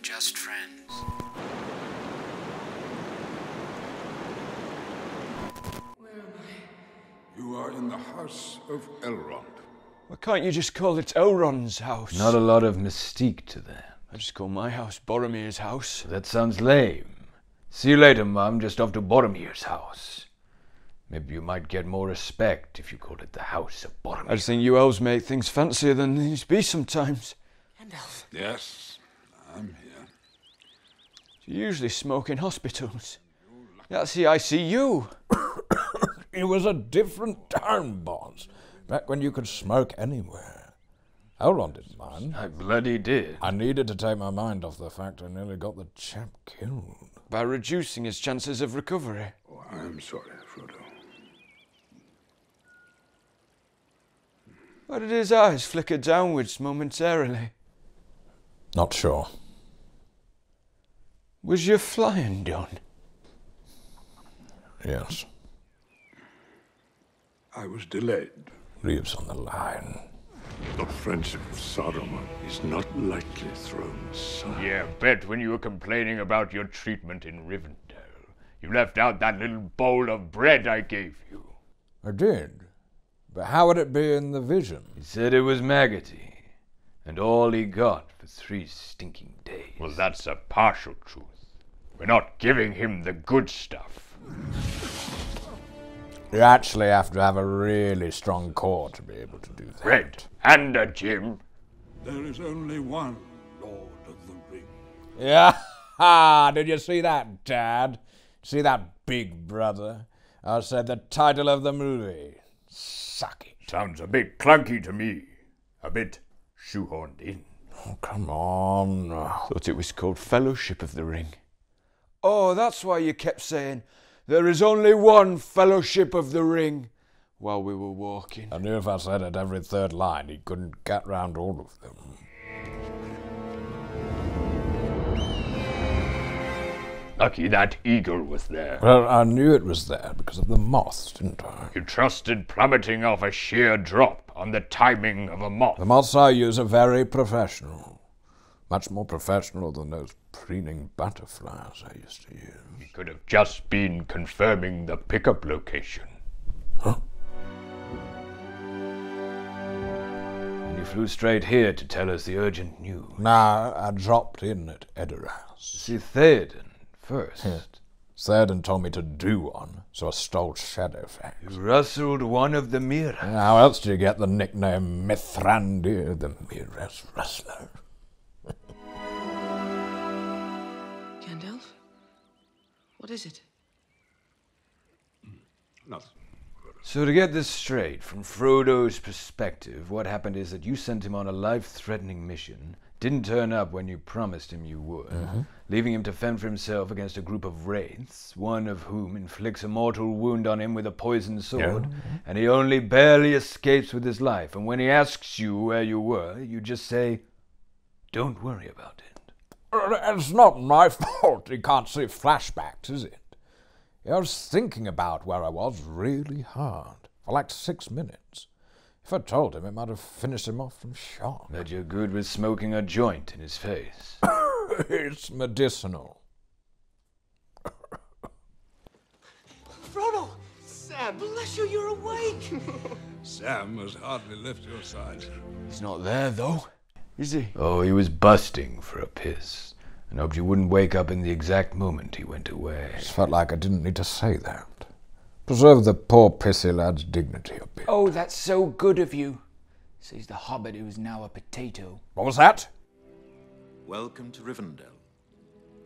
just friends. Where am I? You are in the house of Elrond. Why can't you just call it Elrond's house? Not a lot of mystique to that. I just call my house Boromir's house. That sounds lame. See you later, Mum. Just off to Boromir's house. Maybe you might get more respect if you called it the House of Boromir. I just think you elves make things fancier than these be sometimes. Gandalf. Yes, I'm here. You usually smoke in hospitals. That's the ICU. It was a different time, boss. Back when you could smoke anywhere. Elrond didn't mind. I bloody did. I needed to take my mind off the fact I nearly got the chap killed. By reducing his chances of recovery. Oh, I'm sorry, Frodo. Why did his eyes flicker downwards momentarily? Not sure. Was your flying done? Yes. I was delayed. Leaves on the line. The friendship of Saruman is not lightly thrown aside. Yeah, bet when you were complaining about your treatment in Rivendell, you left out that little bowl of bread I gave you. I did. But how would it be in the vision? He said it was maggoty, and all he got for 3 stinking days. Well, that's a partial truth. We're not giving him the good stuff. You actually have to have a really strong core to be able to do that. Bread and a Jim. There is only one Lord of the Ring. Yeah, ha! Did you see that, Dad? See that, big brother? I said the title of the movie. Suck it. Sounds a bit clunky to me. A bit shoehorned in. Oh, come on. Thought it was called Fellowship of the Ring. Oh, that's why you kept saying, there is only one Fellowship of the Ring, while we were walking. I knew if I said it every third line, he couldn't get round all of them. Lucky that eagle was there. Well, I knew it was there because of the moths, didn't I? You trusted plummeting off a sheer drop on the timing of a moth. The moths I use are very professional. Much more professional than those preening butterflies I used to use. He could have just been confirming the pickup location. Huh? And you flew straight here to tell us the urgent news. Nah, I dropped in at Edoras. See Theoden first. Yes. Theoden told me to do one, so I stole Shadowfax. You rustled one of the mirrors. How else do you get the nickname Mithrandir, the Mirror's Rustler? Gandalf? What is it? Nothing. So to get this straight, from Frodo's perspective, what happened is that you sent him on a life-threatening mission, didn't turn up when you promised him you would, leaving him to fend for himself against a group of wraiths, one of whom inflicts a mortal wound on him with a poisoned sword, and he only barely escapes with his life. And when he asks you where you were, you just say, "Don't worry about it." It's not my fault he can't see flashbacks, is it? I was thinking about where I was really hard, for like 6 minutes. If I'd told him, it might have finished him off from shock. That you're good with smoking a joint in his face. It's medicinal. Frodo! Sam, bless you, you're awake! Sam has hardly left your side. He's not there, though, is he? Oh, he was busting for a piss, and hoped you wouldn't wake up in the exact moment he went away. It felt like I didn't need to say that. Preserve the poor pissy lad's dignity a bit. Oh, that's so good of you, says the hobbit who is now a potato. What was that? Welcome to Rivendell,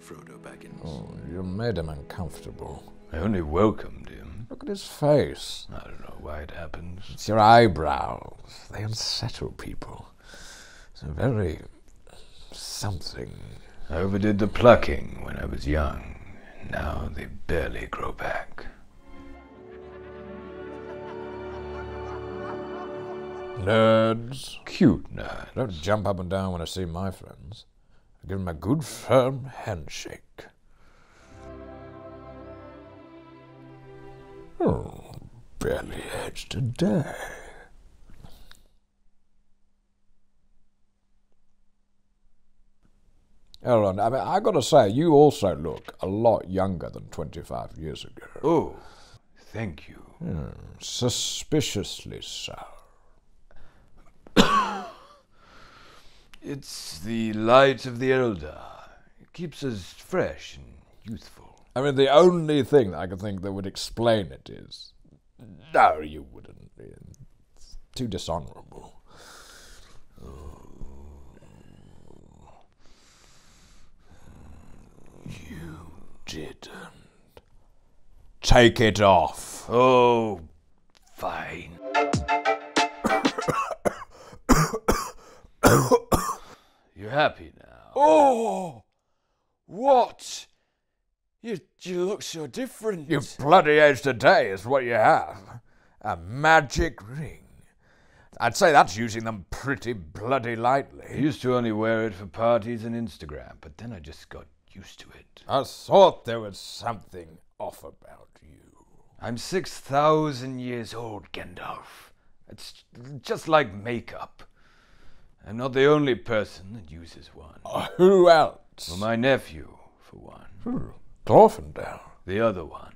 Frodo Baggins. Oh, you made him uncomfortable. I only welcomed him. Look at his face. I don't know why it happens. It's your eyebrows. They unsettle people. It's a very something. I overdid the plucking when I was young. Now they barely grow back. Nerds. Cute nerd. I don't jump up and down when I see my friends. I give them a good firm handshake. Oh, barely edged a day. Elrond, I mean, I gotta say, you also look a lot younger than 25 years ago. Oh, thank you. Suspiciously so. It's the light of the Eldar. It keeps us fresh and youthful. I mean, the only thing I can think that would explain it is... No, you wouldn't. It's too dishonorable. You didn't. Take it off. Oh, fine. You're happy now. Oh! What? You look so different. You bloody aged a day is what you have. A magic ring. I'd say that's using them pretty bloody lightly. I used to only wear it for parties and Instagram, but then I just got used to it. I thought there was something off about you. I'm 6,000 years old, Gandalf. It's just like makeup. I'm not the only person that uses one. Who else? Well, my nephew, for one. Glorfindel. The other one,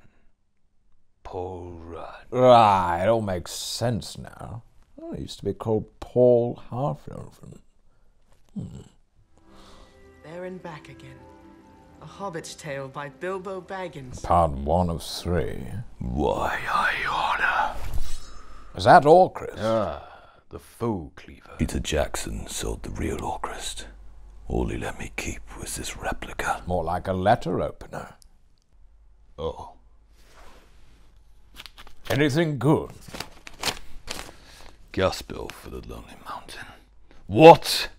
Paul Rudd. Right, it all makes sense now. Oh, it used to be called Paul Half-Elven. There and back again. A Hobbit's Tale by Bilbo Baggins. Part 1 of 3. Why, I order. Is that all, Chris? The faux cleaver. Peter Jackson sold the real Orcrist. All he let me keep was this replica. More like a letter opener. Oh. Anything good? Gas bill for the Lonely Mountain. What?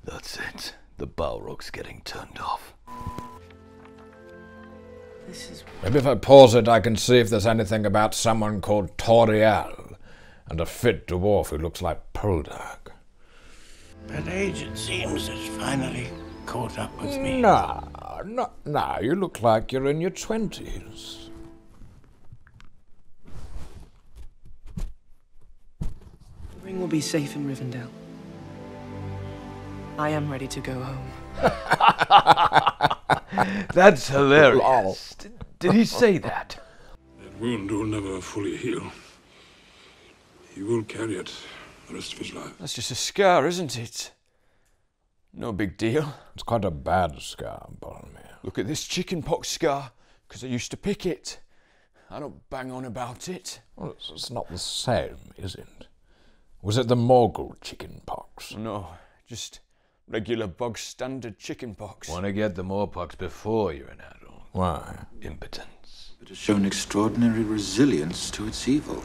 That's it. The Balrog's getting turned off. This is... Maybe if I pause it, I can see if there's anything about someone called Toriel and a fit dwarf who looks like Poldark. At age, it seems, has finally caught up with me. Nah, you look like you're in your 20s. The ring will be safe in Rivendell. I am ready to go home. That's hilarious. Did he say that? That wound will never fully heal. He will carry it the rest of his life. That's just a scar, isn't it? No big deal. It's quite a bad scar, Boromir. Look at this chickenpox scar, because I used to pick it. I don't bang on about it. Well, it's not the same, is it? Was it the Morgul chickenpox? No, just regular bog standard chickenpox. Want to get the Morpox before you're an adult. Why? Impotence. It has shown extraordinary resilience to its evil.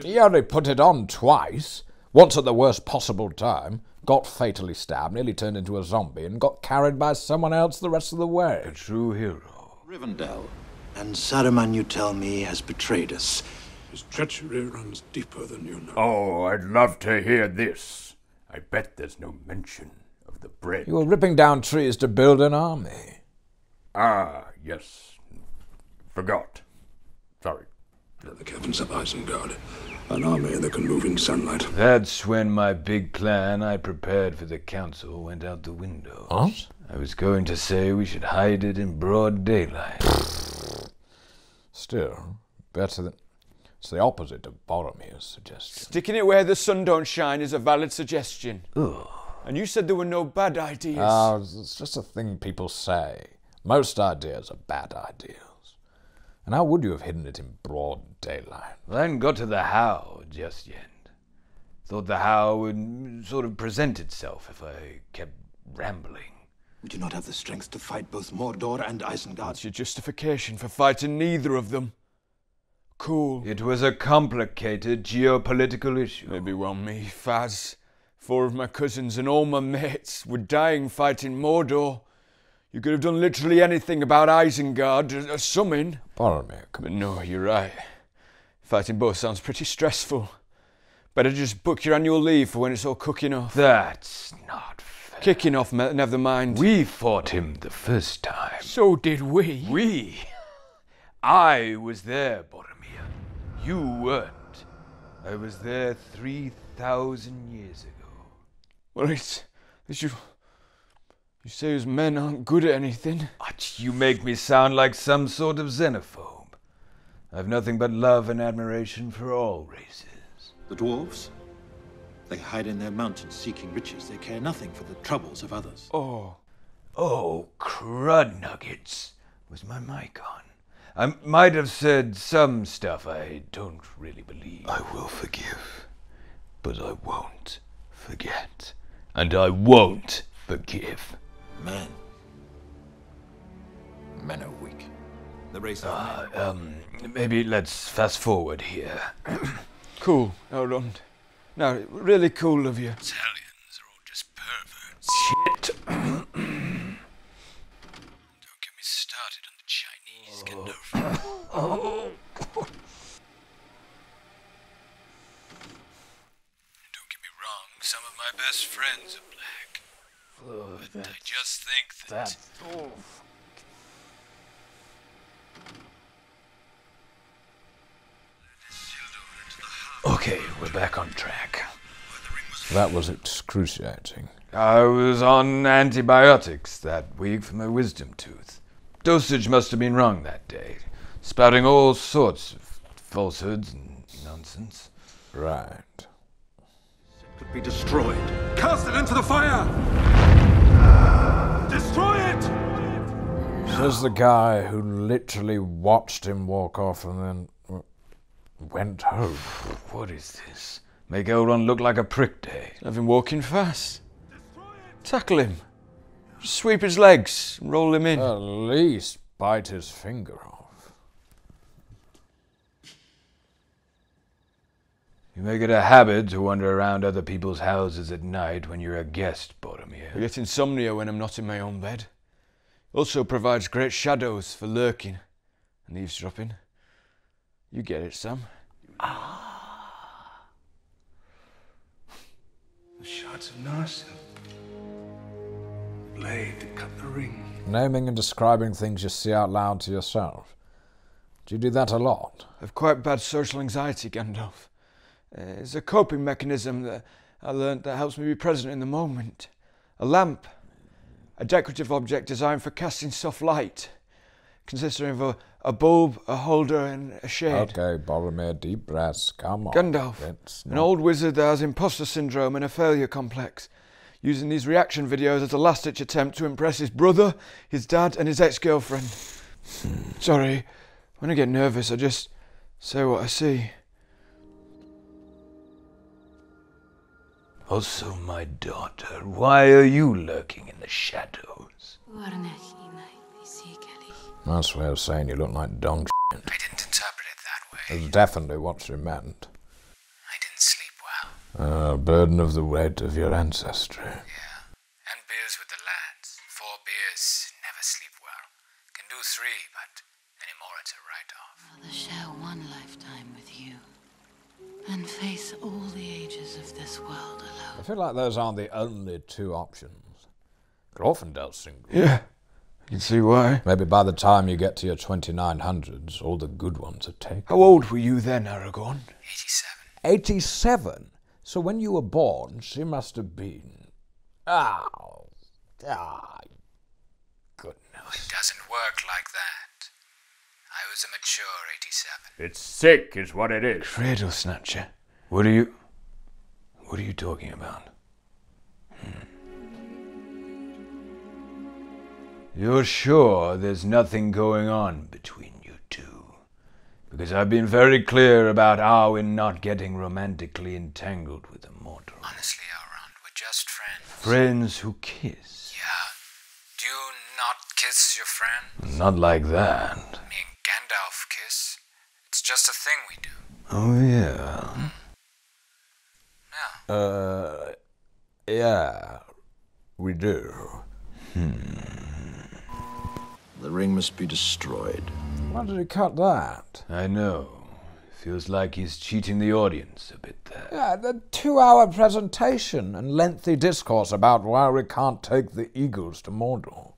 He only put it on twice. Once at the worst possible time, got fatally stabbed, nearly turned into a zombie, and got carried by someone else the rest of the way. A true hero. Rivendell. And Saruman, you tell me, has betrayed us. His treachery runs deeper than you know. Oh, I'd love to hear this. I bet there's no mention of the bread. You were ripping down trees to build an army. Ah, yes. Forgot. Sorry. The caverns of Isengard. An army that can move in sunlight. That's when my big plan I prepared for the council went out the window. What? I was going to say we should hide it in broad daylight. Still, better than... It's the opposite of Boromir's suggestion. Sticking it where the sun don't shine is a valid suggestion. Ugh. And you said there were no bad ideas. It's just a thing people say. Most ideas are bad ideas. And how would you have hidden it in broad daylight? I hadn't got to the how just yet. Thought the how would sort of present itself if I kept rambling. We do not have the strength to fight both Mordor and Isengard. That's your justification for fighting neither of them. Cool. It was a complicated geopolitical issue. Maybe well me, Faz. 4 of my cousins and all my mates were dying fighting Mordor. You could have done literally anything about Isengard or something. Boromir, But no, you're right. Fighting both sounds pretty stressful. Better just book your annual leave for when it's all cooking off. That's not fair. Kicking off, never mind. We fought him the first time. So did we. We? I was there, Boromir. You weren't. I was there 3,000 years ago. Well, it's you You say his men aren't good at anything? You make me sound like some sort of xenophobe. I've nothing but love and admiration for all races. The dwarves? They hide in their mountains seeking riches. They care nothing for the troubles of others. Oh, crud nuggets. Was my mic on? I might have said some stuff I don't really believe. I will forgive, but I won't forget. And I won't forgive. Men are weak. The race of men. Maybe let's fast forward here. cool, Elrond. No, really cool of you. Italians are all just perverts. Shit. Don't get me started on the Chinese, Gandalf. Don't get me wrong, some of my best friends are black. But I just think that... Okay, we're back on track. That was excruciating. I was on antibiotics that week for my wisdom tooth. Dosage must have been wrong that day, spouting all sorts of falsehoods and nonsense. Right. It could be destroyed. Cast it into the fire! Destroy it! Says the guy who literally watched him walk off and then went home. What is this? Make Elrond look like a prick day. Have him walking fast. Tackle him. Just sweep his legs and roll him in. At least bite his finger off. You make it a habit to wander around other people's houses at night when you're a guest, Boromir. I get insomnia when I'm not in my own bed. Also provides great shadows for lurking and eavesdropping. You get it, Sam. The shards of Narsil. Blade to cut the ring. Naming and describing things you see out loud to yourself. Do you do that a lot? I've quite bad social anxiety, Gandalf. It's a coping mechanism that I learnt that helps me be present in the moment. A lamp, a decorative object designed for casting soft light, consisting of a bulb, a holder, and a shade. Okay, Boromir, deep breaths, come on. Gandalf, an old wizard that has imposter syndrome and a failure complex, using these reaction videos as a last-ditch attempt to impress his brother, his dad, and his ex-girlfriend. Sorry, when I get nervous, I just say what I see. Also, my daughter, why are you lurking in the shadows? Nice way of saying you look like dong shit. I didn't interpret it that way. That's definitely what she meant. I didn't sleep well. Burden of the weight of your ancestry. Yeah. And beers with the lads. 4 beers, never sleep well. Can do 3, but anymore it's a write-off. Rather share one lifetime with you and face all the ages of this world alone. I feel like those aren't the only 2 options. Glorfindel's single. Yeah, I can see why. Maybe by the time you get to your 2900s, all the good ones are taken. How old were you then, Aragorn? 87. 87? So when you were born, she must have been... goodness. It doesn't work like that. I was a mature 87. It's sick is what it is. Cradle snatcher. What are you talking about? You're sure there's nothing going on between you two? Because I've been very clear about how we're not getting romantically entangled with a mortal. Honestly, Elrond, we're just friends. Friends who kiss? Yeah. Do you not kiss your friends? Not like that. Me and Gandalf kiss. It's just a thing we do. Oh, yeah. Yeah. Yeah, we do. The ring must be destroyed. Why did he cut that? I know. Feels like he's cheating the audience a bit there. Yeah, the 2-hour presentation and lengthy discourse about why we can't take the eagles to Mordor.